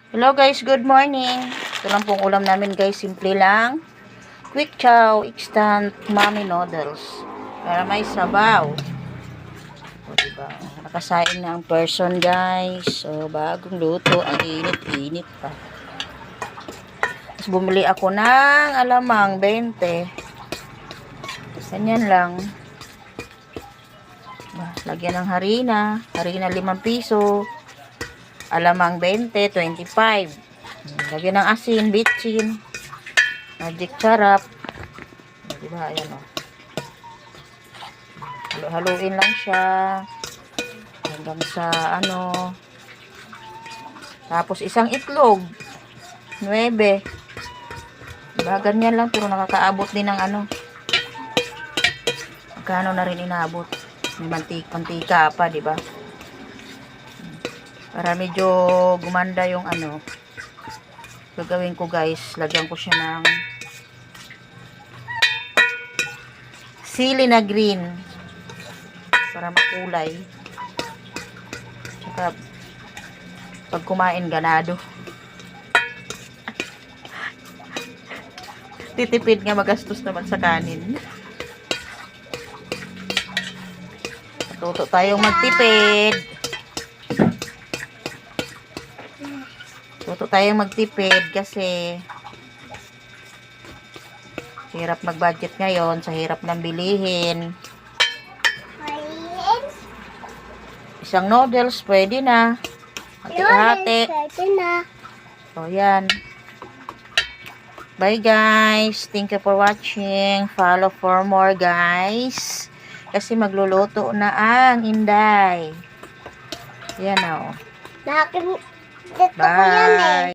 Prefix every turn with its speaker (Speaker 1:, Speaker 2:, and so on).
Speaker 1: Hello guys, good morning. Ito lang pong ulam namin guys, simple lang. Quick chow, instant mommy noodles. Para may sabaw. O diba, nakasaing na ang person guys. So, bagong luto, ang init-init pa. Tapos bumili ako ng alamang 20. Ganyan lang. Lagyan ng harina. Harina 5 piso. Alamang 20, 25. Lagyan ng asin, bitchin. Magic sarap. Diba, ayan o. Halo-haluin lang siya. Hanggang sa ano. Tapos isang itlog. 9. Diba, ganyan lang. Pero nakakaabot din ng ano. Magkano na rin inaabot. May mantika pa, diba? Para medyo gumanda yung ano. Gagawin ko guys, lagyan ko siya ng sili na green para makulay. Tsaka pag kumain ganado. Titipid nga, magastos naman sa kanin. Matuto tayong magtipid. Tuto tayong magtipid kasi hirap mag-budget ngayon sa hirap ng bilihin. Isang noodles pwede na. Hati-hati. So yan. Bye guys. Thank you for watching. Follow for more guys. Kasi magluluto na ang Inday. Yan o.
Speaker 2: Bye.